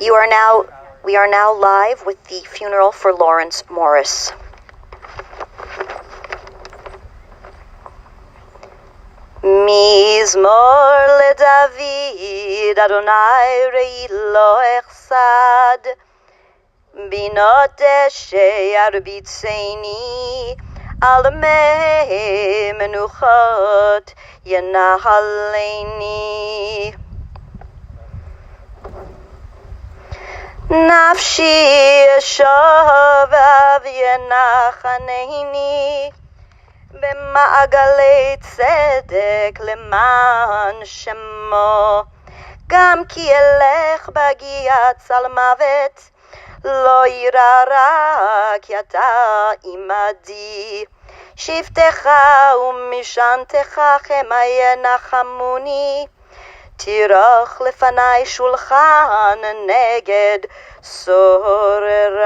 We are now live with the funeral for Laurence Morris. Mizmor leDavid, Adonai rei lo echsad, binot deshe arbitzeini, al mei menuchot yenahaleini. Nafshi shovav yenachaneni, במעגלי צדק למען שמו, גם כי אלך בגיעת צל מוות, לא יירא רע כי אתה עמדי. שבטך ומשענתך חמה ינחמוני, תירוך לפני שולחן נגד סוררי.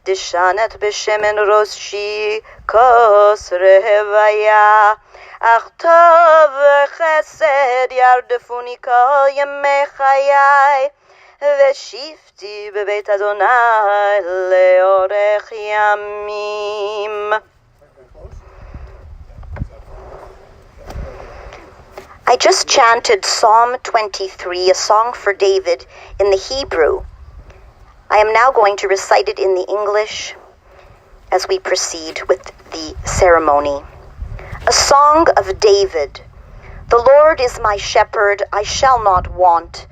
דשנת בשמן ראשי כוס רוויה, אך טוב וחסד ירדפוני כל ימי חיי, ושבתי בבית אדוני לאורך ימים. I just chanted Psalm 23, a song for David, in the Hebrew. I am now going to recite it in the English as we proceed with the ceremony. A song of David. The Lord is my shepherd, I shall not want.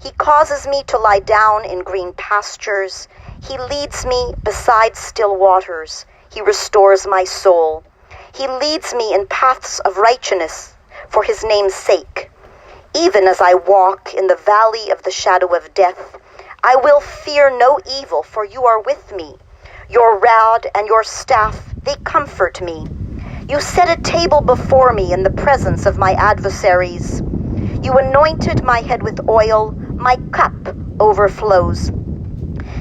He causes me to lie down in green pastures. He leads me beside still waters. He restores my soul. He leads me in paths of righteousness for his name's sake. Even as I walk in the valley of the shadow of death, I will fear no evil, for you are with me. Your rod and your staff, they comfort me. You set a table before me in the presence of my adversaries. You anointed my head with oil, my cup overflows.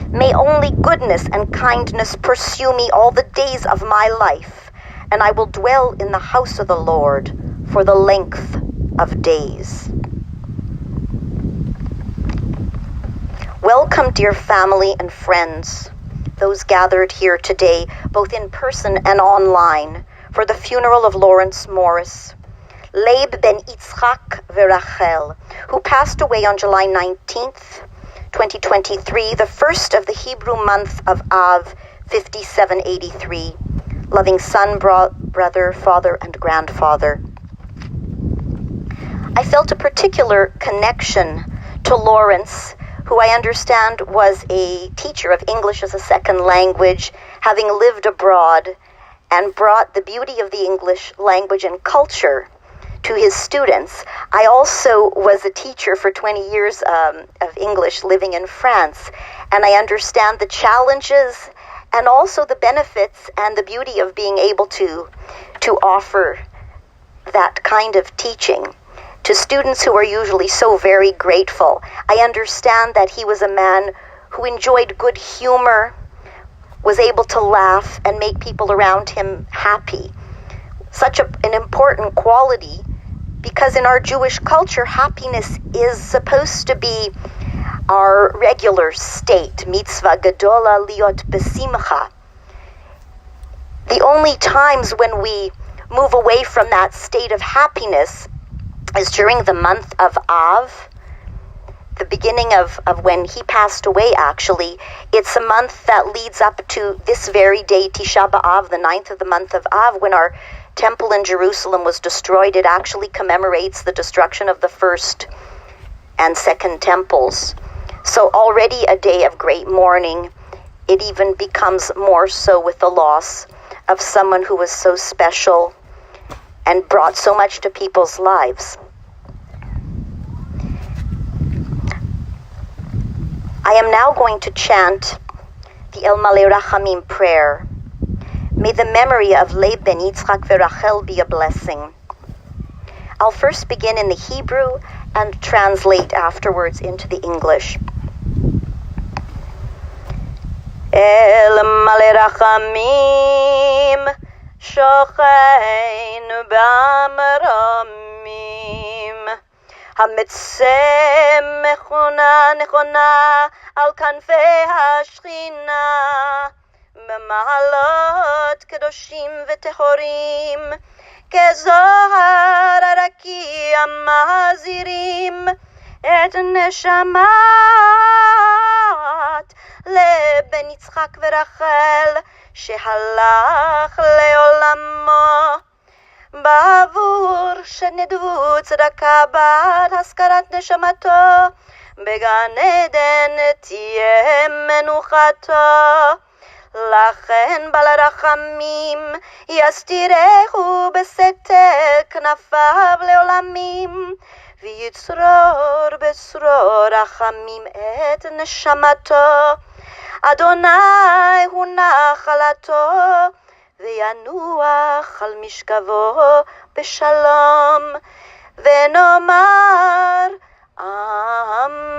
May only goodness and kindness pursue me all the days of my life, and I will dwell in the house of the Lord for the length of days. Welcome, dear family and friends, those gathered here today, both in person and online, for the funeral of Laurence Morris, Leib ben Yitzchak Verachel, who passed away on July 19th, 2023, the first of the Hebrew month of Av, 5783, loving son, brother, father, and grandfather. I felt a particular connection to Laurence, who I understand was a teacher of English as a second language, having lived abroad, and brought the beauty of the English language and culture to his students. I also was a teacher for 20 years of English living in France, and I understand the challenges and also the benefits and the beauty of being able to offer that kind of teaching to students who are usually so very grateful. I understand that he was a man who enjoyed good humor, was able to laugh and make people around him happy. Such an important quality, because in our Jewish culture, happiness is supposed to be our regular state. Mitzvah gadola liot besimcha. The only times when we move away from that state of happiness is during the month of Av, the beginning of when he passed away, actually. It's a month that leads up to this very day, Tisha B'Av, the 9th of the month of Av, when our temple in Jerusalem was destroyed. It actually commemorates the destruction of the first and second temples. So already a day of great mourning. It even becomes more so with the loss of someone who was so special and brought so much to people's lives. I am now going to chant the El Malei Rachamim prayer. May the memory of Leib ben Yitzchak Verachel be a blessing. I'll first begin in the Hebrew and translate afterwards into the English. El Malei Rachamim Shochein B'Amramim המצא מכונה נכונה על כנפי השכינה, במעלות קדושים וטהורים, כזוהר הרקיע מזהירים את נשמת לבן יצחק ורחל שהלך לעולמו, בעבור שנדבו צדקה בת הזכרת נשמתו, בגן עדן תהיה מנוחתו. לכן בעל הרחמים יסתירהו בסתר כנפיו לעולמים, ויצרור בצרור רחמים את נשמתו. אדוני הוא נחלתו, וינוח על משכבו בשלום, ונאמר Amen.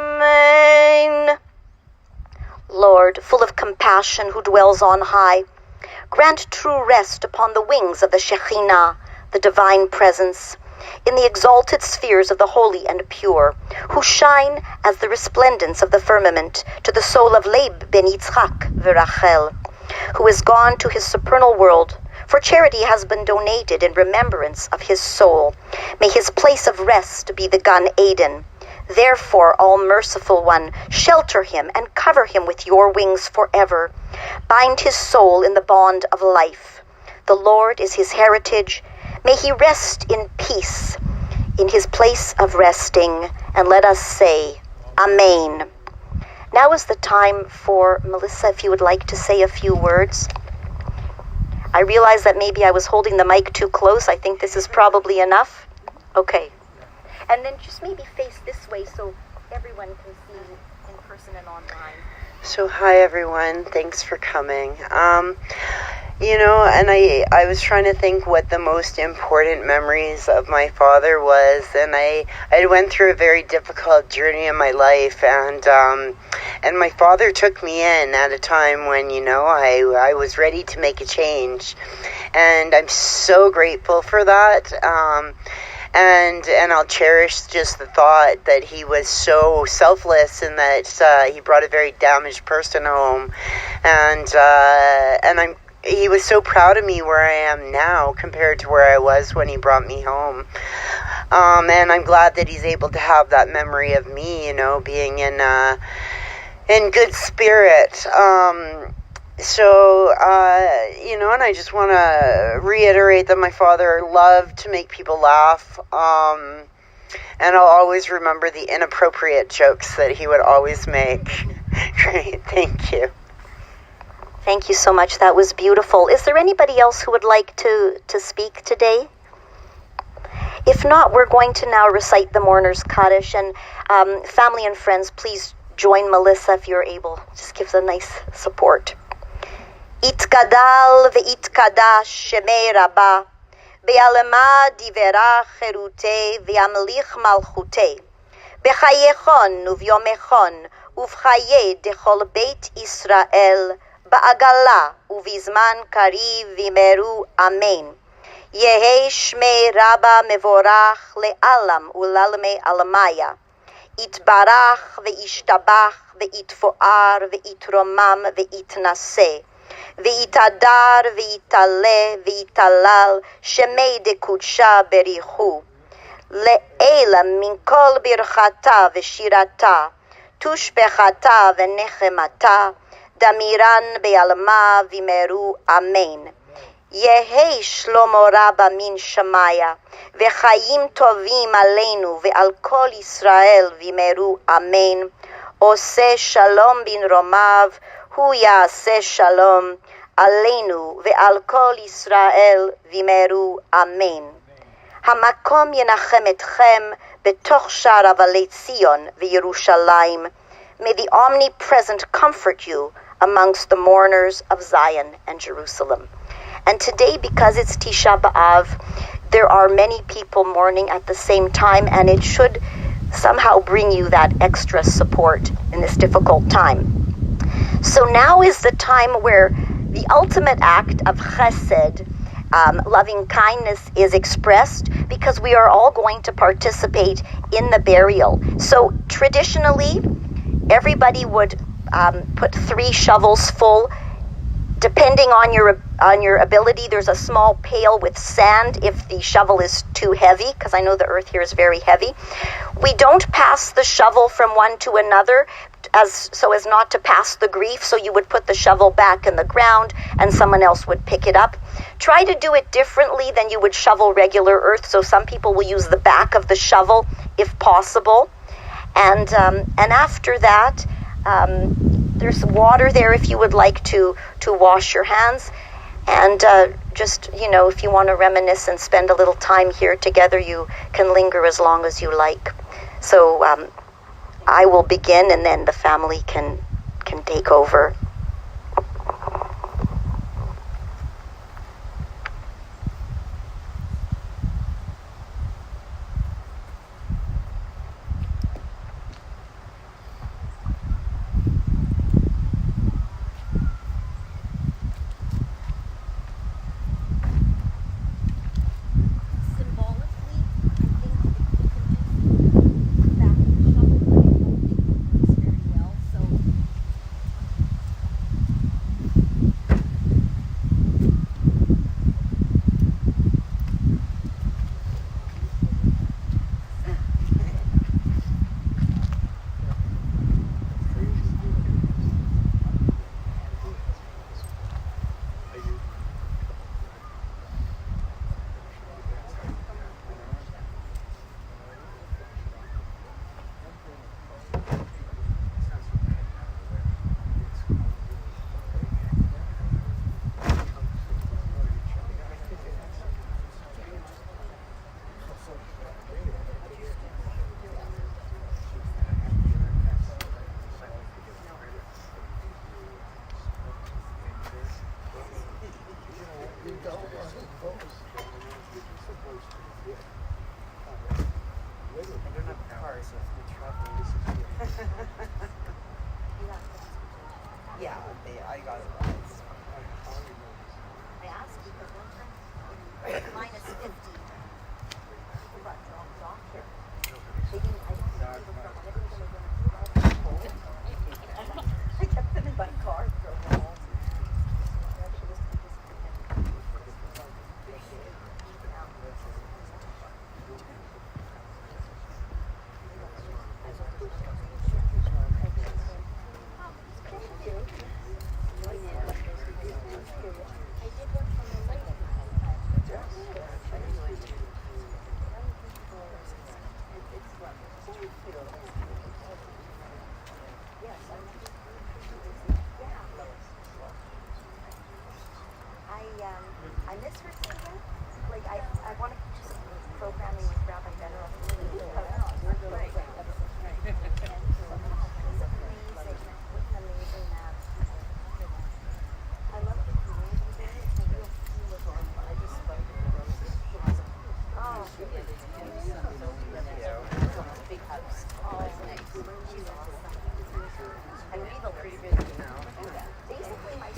Lord, full of compassion, who dwells on high, grant true rest upon the wings of the Shekhinah, the divine presence, in the exalted spheres of the holy and pure, who shine as the resplendence of the firmament to the soul of Leib ben Yitzchak v'Rachel, who is gone to his supernal world, for charity has been donated in remembrance of his soul. May his place of rest be the Gan Eden. Therefore, all merciful one, shelter him and cover him with your wings forever. Bind his soul in the bond of life. The Lord is his heritage. May he rest in peace in his place of resting. And let us say, Amen. Now is the time for Melissa, if you would like to say a few words. I realize that maybe I was holding the mic too close. I think this is probably enough. Okay. And then just maybe face this way so everyone can see in person and online. So hi everyone, thanks for coming. And I was trying to think what the most important memories of my father was, and I went through a very difficult journey in my life, and my father took me in at a time when, I was ready to make a change, and I'm so grateful for that. And I'll cherish just the thought that he was so selfless and that he brought a very damaged person home, and he was so proud of me where I am now compared to where I was when he brought me home. And I'm glad that he's able to have that memory of me, being in good spirit. And I just want to reiterate that my father loved to make people laugh, and I'll always remember the inappropriate jokes that he would always make. Great, thank you. Thank you so much. That was beautiful. Is there anybody else who would like to speak today? If not, we're going to now recite the Mourner's Kaddish, and family and friends, please join Melissa if you're able. Just gives a nice support. יתגדל ויתקדש שמי רבה, ויעלמה דברה חירותי וימליך מלכותי, בחייכון וביומכון ובחיי דכל בית ישראל, בעגלה ובזמן קריב וימרו אמן. יהי שמי רבה מבורך לעלם ולעלמי עלמיה, יתברך וישתבח ויתפואר ויתרומם ויתנשא, ויתהדר ויתעלה ויתהלל שמי דקודשה בריחו, לעילה מן כל ברכתה ושירתה, תושבחתה ונחמתה, דמירן בעלמה וימרו אמן. יהי שלמה רבה מן שמיה, וחיים טובים עלינו ועל כל ישראל וימרו אמן. עושה שלום במרומיו, הוא יעשה שלום עלינו ועל כל ישראל וימרו אמן. המקום ינחם אתכם בתוך שער אבלי ציון וירושלים. May the omnipresent comfort you amongst the mourners of Zion and Jerusalem. And today, because it's Tisha B'Av, there are many people mourning at the same time, and it should somehow bring you that extra support in this difficult time. So now is the time where the ultimate act of chesed Loving kindness is expressed because we are all going to participate in the burial. So traditionally, everybody would put 3 shovels full. Depending on your ability, there's a small pail with sand if the shovel is too heavy, because I know the earth here is very heavy. We don't pass the shovel from one to another so as not to pass the grief, so you would put the shovel back in the ground and someone else would pick it up. Try to do it differently than you would shovel regular earth, so some people will use the back of the shovel if possible. And after that, there's water there if you would like to wash your hands. And just, if you want to reminisce and spend a little time here together, you can linger as long as you like. So I will begin, and then the family can take over. I miss her so much. Like, I want to just keep programming with Rabah better. I love the community there. It's a real feel of home. I just love big house. Oh, nice. She's awesome. And we look pretty busy now. Basically, my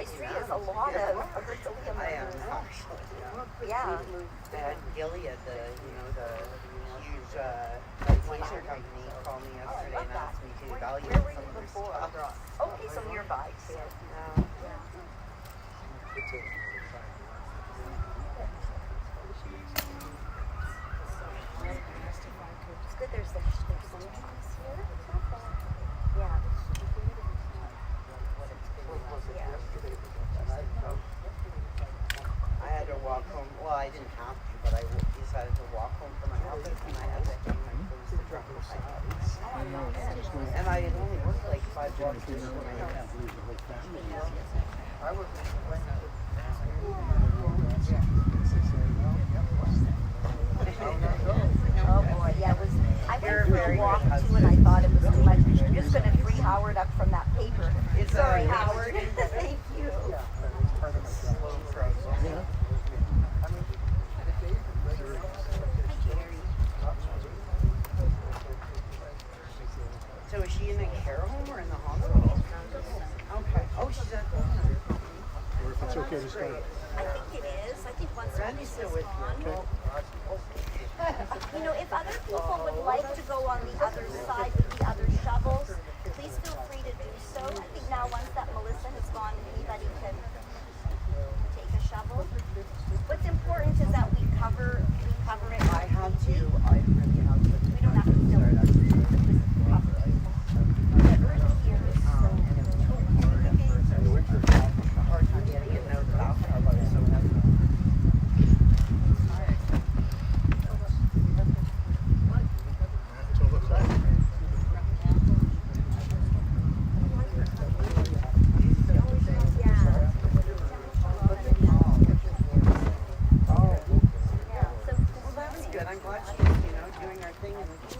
street is a lot of yeah. Gilead, the huge glacier company, called me yesterday and asked me to evaluate some of their stuff. Okay, so nearby. So. It's good. There's some trees here. Yeah. I had to walk home. Well, I didn't have to, but I decided to walk home from my office, and I had to hang my clothes to dry. And I had only worked like 5 blocks this morning. I was Oh boy, yeah, it was. I went for a walk too, and I thought it was too much. I'm just going to free Howard up from that paper. Sorry, Howard. Thank you. So is she in a care home or in the hospital? Okay. Oh, she's at home. okay to start? I think it is. I think once one is gone. You know, if other people would like to go on the other side with the other shovels, please feel free to do so. I think now once that Melissa has gone, anybody can take a shovel. What's important is that we cover it. I had to. I really have to. We don't have to fill it. Cover it. The earth here is so In the winter, it's a hard time getting it out of the bathtub. I was so heavy. Good. I'm glad she's, doing her thing and